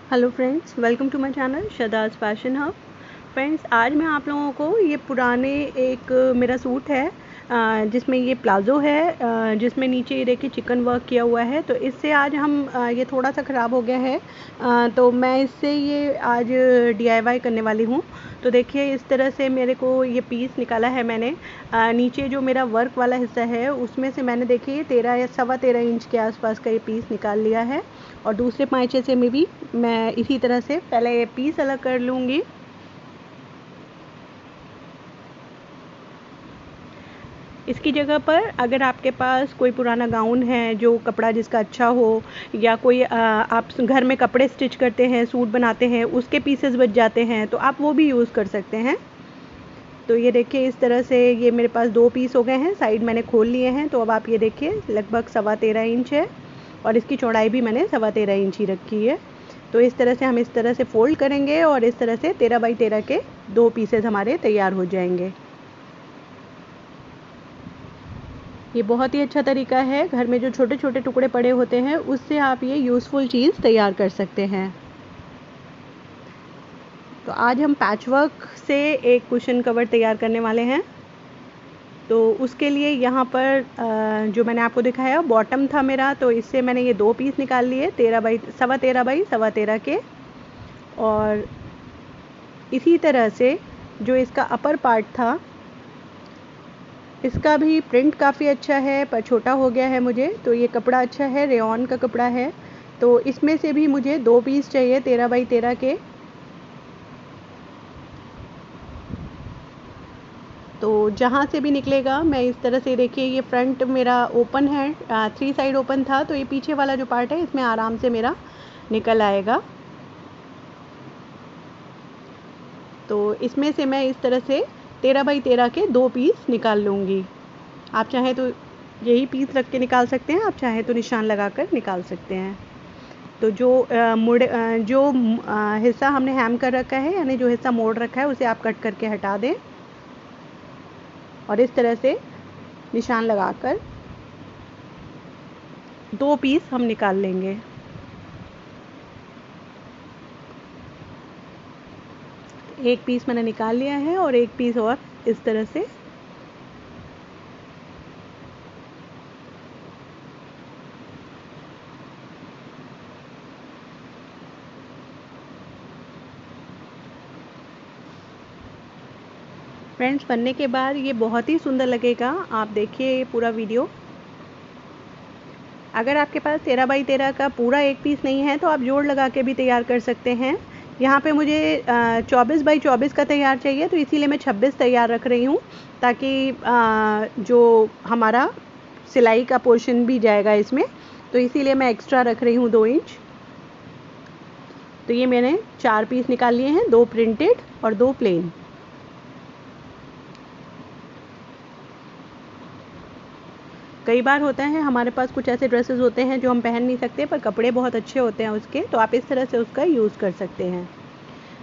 Hello friends, welcome to my channel Shada's fashion hub. Friends, आज मैं आप लोगों को ये पुराने एक मेरा सूट है जिसमें ये प्लाज़ो है, जिसमें नीचे ये देखिए चिकन वर्क किया हुआ है। तो इससे आज हम ये थोड़ा सा ख़राब हो गया है, तो मैं इससे ये आज DIY करने वाली हूँ। तो देखिए इस तरह से मेरे को ये पीस निकाला है मैंने। नीचे जो मेरा वर्क वाला हिस्सा है उसमें से मैंने देखिए 13 या सवा 13 इंच के आसपास का ये पीस निकाल लिया है। और दूसरे पाँचे से में भी मैं इसी तरह से पहले पीस अलग कर लूँगी। इसकी जगह पर अगर आपके पास कोई पुराना गाउन है जो कपड़ा जिसका अच्छा हो, या कोई आप घर में कपड़े स्टिच करते हैं, सूट बनाते हैं, उसके पीसेस बच जाते हैं तो आप वो भी यूज़ कर सकते हैं। तो ये देखिए इस तरह से ये मेरे पास 2 पीस हो गए हैं, साइड मैंने खोल लिए हैं। तो अब आप ये देखिए लगभग सवा 13 इंच है और इसकी चौड़ाई भी मैंने सवा 13 इंच ही रखी है। तो इस तरह से हम इस तरह से फ़ोल्ड करेंगे और इस तरह से 13 बाई 13 के 2 पीसेस हमारे तैयार हो जाएंगे। ये बहुत ही अच्छा तरीका है, घर में जो छोटे छोटे टुकड़े पड़े होते हैं उससे आप ये यूज़फुल चीज़ तैयार कर सकते हैं। तो आज हम पैचवर्क से एक कुशन कवर तैयार करने वाले हैं। तो उसके लिए यहाँ पर जो मैंने आपको दिखाया बॉटम था मेरा, तो इससे मैंने ये 2 पीस निकाल लिए 13 बाई सवा 13 बाई सवा 13 के। और इसी तरह से जो इसका अपर पार्ट था इसका भी प्रिंट काफ़ी अच्छा है, पर छोटा हो गया है मुझे। तो ये कपड़ा अच्छा है, रेयॉन का कपड़ा है। तो इसमें से भी मुझे 2 पीस चाहिए 13 बाई 13 के। तो जहाँ से भी निकलेगा मैं इस तरह से देखिए, ये फ्रंट मेरा ओपन है, 3 साइड ओपन था, तो ये पीछे वाला जो पार्ट है इसमें आराम से मेरा निकल आएगा। तो इसमें से मैं इस तरह से 13 बाई 13 के 2 पीस निकाल लूँगी। आप चाहें तो यही पीस रख के निकाल सकते हैं, आप चाहें तो निशान लगाकर निकाल सकते हैं। तो जो हिस्सा हमने हैम कर रखा है, यानी जो हिस्सा मोड़ रखा है, उसे आप कट करके हटा दें और इस तरह से निशान लगाकर 2 पीस हम निकाल लेंगे। एक पीस मैंने निकाल लिया है और एक पीस और इस तरह से। फ्रेंड्स, बनने के बाद ये बहुत ही सुंदर लगेगा। आप देखिए ये पूरा वीडियो। अगर आपके पास 13 बाई 13 का पूरा एक पीस नहीं है तो आप जोड़ लगा के भी तैयार कर सकते हैं। यहाँ पे मुझे 24 बाई 24 का तैयार चाहिए, तो इसीलिए मैं 26 तैयार रख रही हूँ, ताकि जो हमारा सिलाई का पोर्शन भी जाएगा इसमें। तो इसीलिए मैं एक्स्ट्रा रख रही हूँ 2 इंच। तो ये मैंने 4 पीस निकाल लिए हैं, 2 प्रिंटेड और 2 प्लेन। कई बार होता है हमारे पास कुछ ऐसे ड्रेसेस होते हैं जो हम पहन नहीं सकते, पर कपड़े बहुत अच्छे होते हैं उसके, तो आप इस तरह से उसका यूज़ कर सकते हैं।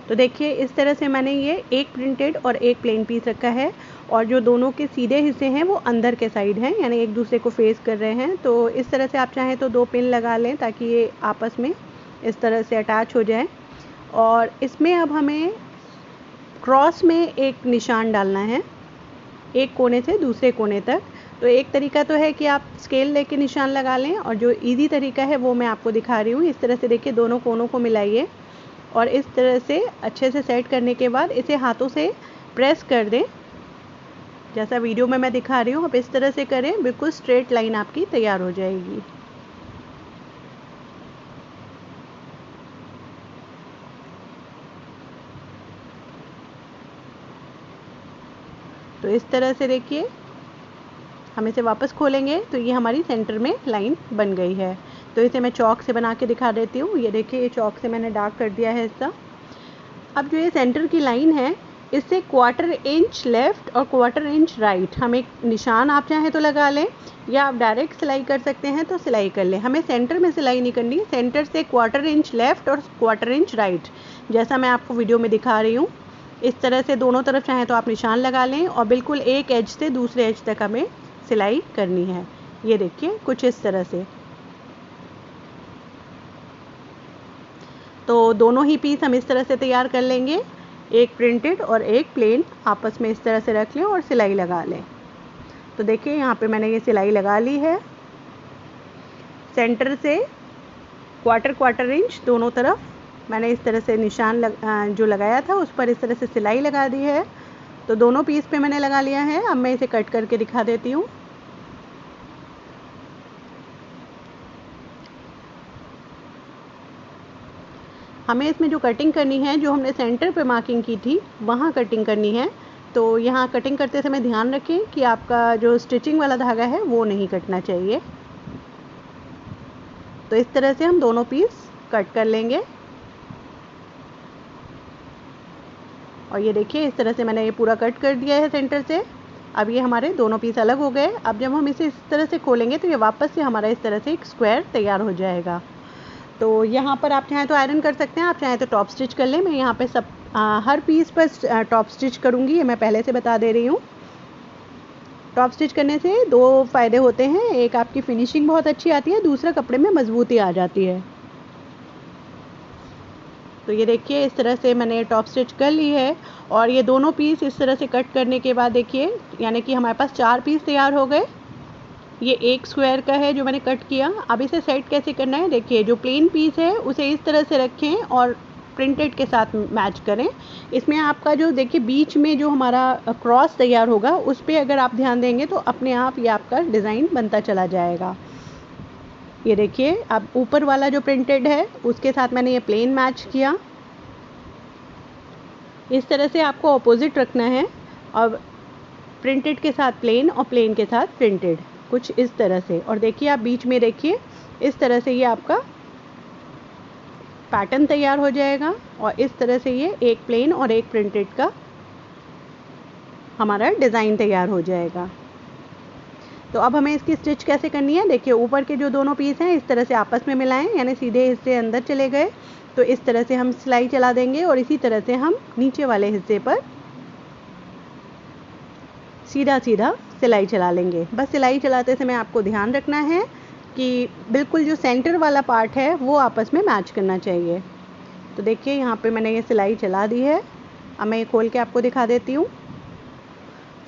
तो देखिए इस तरह से मैंने ये एक प्रिंटेड और एक प्लेन पीस रखा है, और जो दोनों के सीधे हिस्से हैं वो अंदर के साइड हैं, यानी एक दूसरे को फेस कर रहे हैं। तो इस तरह से आप चाहें तो 2 पिन लगा लें ताकि ये आपस में इस तरह से अटैच हो जाए। और इसमें अब हमें क्रॉस में एक निशान डालना है, एक कोने से दूसरे कोने तक। तो एक तरीका तो है कि आप स्केल लेके निशान लगा लें, और जो इजी तरीका है वो मैं आपको दिखा रही हूँ। इस तरह से देखिए दोनों कोनों को मिलाइए और इस तरह से अच्छे से सेट करने के बाद इसे हाथों से प्रेस कर दें, जैसा वीडियो में मैं दिखा रही हूँ। आप इस तरह से करें, बिल्कुल स्ट्रेट लाइन आपकी तैयार हो जाएगी। तो इस तरह से देखिए हम इसे वापस खोलेंगे तो ये हमारी सेंटर में लाइन बन गई है। तो इसे मैं चॉक से बना के दिखा देती हूँ। ये देखिए ये चॉक से मैंने डार्क कर दिया है हिस्सा। अब जो ये सेंटर की लाइन है, इससे 1/4 इंच लेफ़्ट और 1/4 इंच राइट हम एक निशान आप चाहें तो लगा लें, या आप डायरेक्ट सिलाई कर सकते हैं तो सिलाई कर लें। हमें सेंटर में सिलाई नहीं करनी, सेंटर से 1/4 इंच लेफ़्ट और 1/4 इंच राइट, जैसा मैं आपको वीडियो में दिखा रही हूँ। इस तरह से दोनों तरफ चाहें तो आप निशान लगा लें, और बिल्कुल एक एज से दूसरे एज तक हमें सिलाई करनी है। ये देखिए कुछ इस तरह से। तो दोनों ही पीस हम इस तरह से तैयार कर लेंगे, एक प्रिंटेड और एक प्लेन आपस में इस तरह से रख लें और सिलाई लगा लें। तो देखिए यहाँ पे मैंने ये सिलाई लगा ली है। सेंटर से क्वार्टर इंच दोनों तरफ मैंने इस तरह से निशान जो लगाया था उस पर इस तरह से सिलाई लगा दी है। तो दोनों पीस पे मैंने लगा लिया है। अब मैं इसे कट करके दिखा देती हूँ। हमें इसमें जो कटिंग करनी है, जो हमने सेंटर पे मार्किंग की थी वहाँ कटिंग करनी है। तो यहाँ कटिंग करते समय ध्यान रखें कि आपका जो स्टिचिंग वाला धागा है वो नहीं कटना चाहिए। तो इस तरह से हम दोनों पीस कट कर लेंगे। और ये देखिए इस तरह से मैंने ये पूरा कट कर दिया है सेंटर से। अब ये हमारे दोनों पीस अलग हो गए। अब जब हम इसे इस तरह से खोलेंगे तो ये वापस से हमारा इस तरह से एक स्क्वायर तैयार हो जाएगा। तो यहाँ पर आप चाहें तो आयरन कर सकते हैं, आप चाहें तो टॉप स्टिच कर लें। मैं यहाँ पे हर पीस पर टॉप स्टिच करूँगी, ये मैं पहले से बता दे रही हूँ। टॉप स्टिच करने से दो फ़ायदे होते हैं, एक आपकी फिनिशिंग बहुत अच्छी आती है, दूसरा कपड़े में मजबूती आ जाती है। तो ये देखिए इस तरह से मैंने टॉप स्टिच कर ली है। और ये दोनों पीस इस तरह से कट करने के बाद देखिए यानी कि हमारे पास 4 पीस तैयार हो गए। ये एक स्क्वायर का है जो मैंने कट किया। अब इसे सेट कैसे करना है, देखिए जो प्लेन पीस है उसे इस तरह से रखें और प्रिंटेड के साथ मैच करें। इसमें आपका जो देखिए बीच में जो हमारा क्रॉस तैयार होगा उस पर अगर आप ध्यान देंगे तो अपने आप ये आपका डिज़ाइन बनता चला जाएगा। ये देखिए अब ऊपर वाला जो प्रिंटेड है उसके साथ मैंने ये प्लेन मैच किया। इस तरह से आपको ऑपोजिट रखना है और प्रिंटेड के साथ प्लेन और प्लेन के साथ प्रिंटेड, कुछ इस तरह से। और देखिए आप बीच में देखिए इस तरह से ये आपका पैटर्न तैयार हो जाएगा। और इस तरह से ये एक प्लेन और एक प्रिंटेड का हमारा डिज़ाइन तैयार हो जाएगा। तो अब हमें इसकी स्टिच कैसे करनी है, देखिए ऊपर के जो दोनों पीस हैं इस तरह से आपस में मिलाएं, यानी सीधे हिस्से अंदर चले गए तो इस तरह से हम सिलाई चला देंगे। और इसी तरह से हम नीचे वाले हिस्से पर सीधा सीधा सिलाई चला लेंगे। बस सिलाई चलाते समय आपको ध्यान रखना है कि बिल्कुल जो सेंटर वाला पार्ट है वो आपस में मैच करना चाहिए। तो देखिए यहाँ पे मैंने ये सिलाई चला दी है। अब मैं ये खोल के आपको दिखा देती हूँ।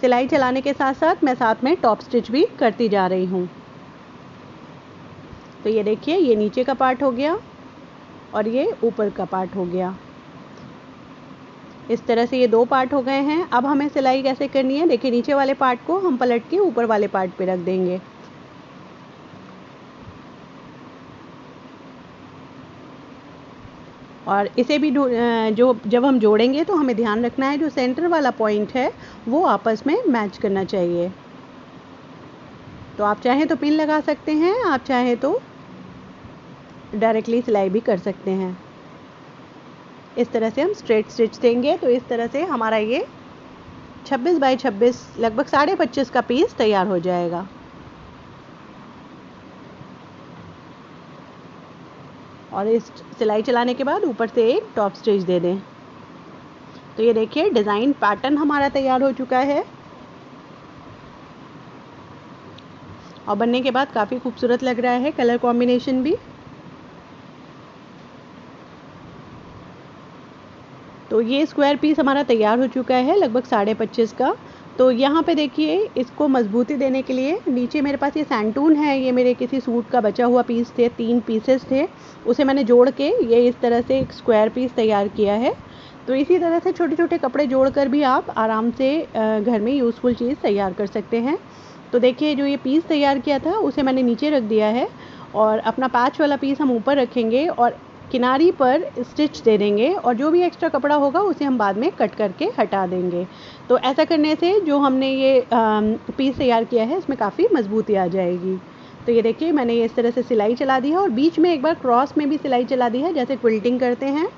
सिलाई चलाने के साथ साथ मैं साथ में टॉप स्टिच भी करती जा रही हूँ। तो ये देखिए ये नीचे का पार्ट हो गया और ये ऊपर का पार्ट हो गया। इस तरह से ये दो पार्ट हो गए हैं। अब हमें सिलाई कैसे करनी है, देखिए नीचे वाले पार्ट को हम पलट के ऊपर वाले पार्ट पे रख देंगे। और इसे भी जब हम जोड़ेंगे तो हमें ध्यान रखना है जो सेंटर वाला पॉइंट है वो आपस में मैच करना चाहिए। तो आप चाहें तो पिन लगा सकते हैं, आप चाहें तो डायरेक्टली सिलाई भी कर सकते हैं। इस तरह से हम स्ट्रेट स्टिच देंगे तो इस तरह से हमारा ये 26 बाई 26 लगभग 25.5 का पीस तैयार हो जाएगा। और इस सिलाई चलाने के बाद ऊपर से एक टॉप स्टिच दे दें। तो ये देखिए डिज़ाइन पैटर्न हमारा तैयार हो चुका है और बनने के बाद काफ़ी खूबसूरत लग रहा है, कलर कॉम्बिनेशन भी। तो ये स्क्वायर पीस हमारा तैयार हो चुका है लगभग 25.5 का। तो यहाँ पे देखिए इसको मजबूती देने के लिए नीचे मेरे पास ये सैंटून है, ये मेरे किसी सूट का बचा हुआ पीस थे, 3 पीसेस थे, उसे मैंने जोड़ के ये इस तरह से एक स्क्वायर पीस तैयार किया है। तो इसी तरह से छोटे छोटे कपड़े जोड़कर भी आप आराम से घर में यूज़फुल चीज़ तैयार कर सकते हैं। तो देखिए जो ये पीस तैयार किया था उसे मैंने नीचे रख दिया है और अपना पैच वाला पीस हम ऊपर रखेंगे और किनारी पर स्टिच दे देंगे और जो भी एक्स्ट्रा कपड़ा होगा उसे हम बाद में कट करके हटा देंगे। तो ऐसा करने से जो हमने ये पीस तैयार किया है इसमें काफ़ी मजबूती आ जाएगी। तो ये देखिए मैंने ये इस तरह से सिलाई चला दी है और बीच में एक बार क्रॉस में भी सिलाई चला दी है जैसे क्विल्टिंग करते हैं।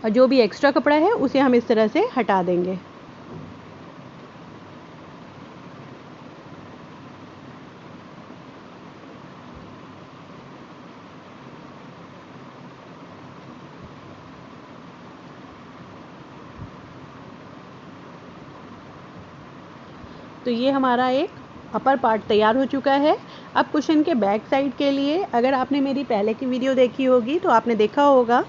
और जो भी एक्स्ट्रा कपड़ा है उसे हम इस तरह से हटा देंगे। तो ये हमारा एक अपर पार्ट तैयार हो चुका है। अब कुशन के बैक साइड के लिए अगर आपने मेरी पहले की वीडियो देखी होगी तो आपने देखा होगा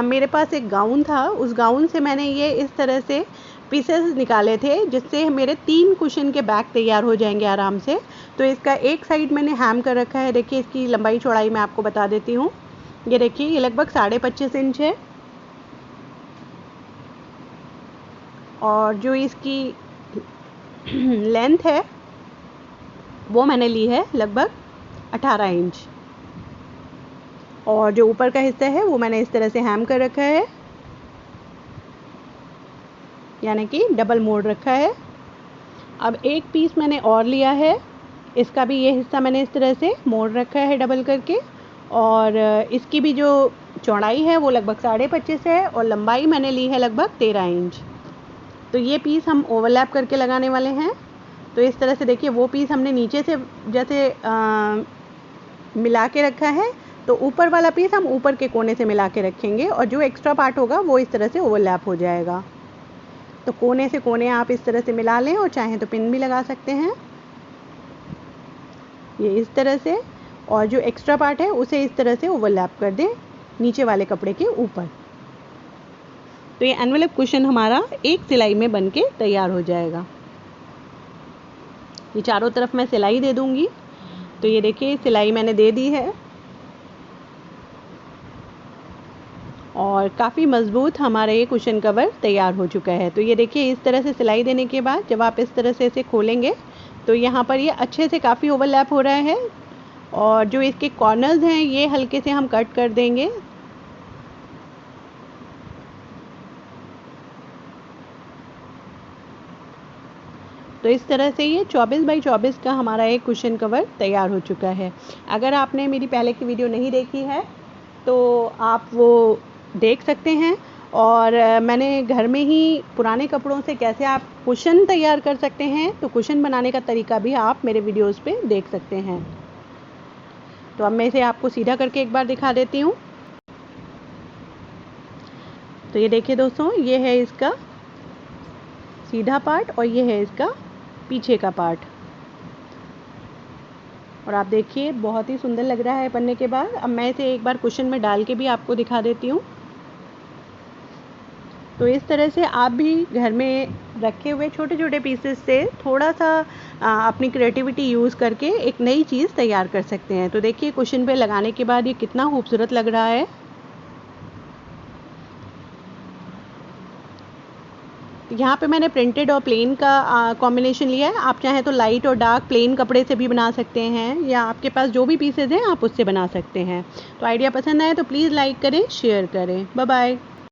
मेरे पास एक गाउन था, उस गाउन से मैंने ये इस तरह से पीसेस निकाले थे जिससे मेरे 3 कुशन के बैक तैयार हो जाएंगे आराम से। तो इसका एक साइड मैंने हैम कर रखा है। देखिए इसकी लंबाई चौड़ाई मैं आपको बता देती हूँ। ये देखिए ये लगभग 25.5 इंच है और जो इसकी लेंथ है वो मैंने ली है लगभग 18 इंच और जो ऊपर का हिस्सा है वो मैंने इस तरह से हैम कर रखा है, यानी कि डबल मोड़ रखा है। अब एक पीस मैंने और लिया है, इसका भी ये हिस्सा मैंने इस तरह से मोड़ रखा है डबल करके और इसकी भी जो चौड़ाई है वो लगभग 25.5 है और लंबाई मैंने ली है लगभग 13 इंच। तो ये पीस हम ओवरलैप करके लगाने वाले हैं। तो इस तरह से देखिए वो पीस हमने नीचे से जैसे मिला के रखा है, तो ऊपर वाला पीस हम ऊपर के कोने से मिला के रखेंगे और जो एक्स्ट्रा पार्ट होगा वो इस तरह से ओवरलैप हो जाएगा। तो कोने से कोने आप इस तरह से मिला लें और चाहें तो पिन भी लगा सकते हैं ये इस तरह से, और जो एक्स्ट्रा पार्ट है उसे इस तरह से ओवरलैप कर दें नीचे वाले कपड़े के ऊपर। तो ये एनवेलप कुशन हमारा एक सिलाई में बनके तैयार हो जाएगा। ये चारों तरफ मैं सिलाई दे दूंगी। तो ये देखिए सिलाई मैंने दे दी है और काफ़ी मज़बूत हमारा ये कुशन कवर तैयार हो चुका है। तो ये देखिए इस तरह से सिलाई देने के बाद जब आप इस तरह से इसे खोलेंगे तो यहाँ पर ये अच्छे से काफ़ी ओवरलैप हो रहा है और जो इसके कॉर्नर्स हैं ये हल्के से हम कट कर देंगे। तो इस तरह से ये 24 बाई 24 का हमारा एक कुशन कवर तैयार हो चुका है। अगर आपने मेरी पहले की वीडियो नहीं देखी है तो आप वो देख सकते हैं और मैंने घर में ही पुराने कपड़ों से कैसे आप कुशन तैयार कर सकते हैं, तो कुशन बनाने का तरीका भी आप मेरे वीडियोस पे देख सकते हैं। तो अब मैं इसे आपको सीधा करके एक बार दिखा देती हूँ। तो ये देखिए दोस्तों, ये है इसका सीधा पार्ट और ये है इसका पीछे का पार्ट और आप देखिए बहुत ही सुंदर लग रहा है बनने के बाद। अब मैं इसे एक बार कुशन में डाल के भी आपको दिखा देती हूँ। तो इस तरह से आप भी घर में रखे हुए छोटे छोटे पीसेस से थोड़ा सा अपनी क्रिएटिविटी यूज़ करके एक नई चीज़ तैयार कर सकते हैं। तो देखिए कुशन पे लगाने के बाद ये कितना खूबसूरत लग रहा है। यहाँ पे मैंने प्रिंटेड और प्लेन का कॉम्बिनेशन लिया है। आप चाहें तो लाइट और डार्क प्लेन कपड़े से भी बना सकते हैं या आपके पास जो भी पीसेज हैं आप उससे बना सकते हैं। तो आइडिया पसंद आए तो प्लीज़ लाइक करें, शेयर करें। Bye bye.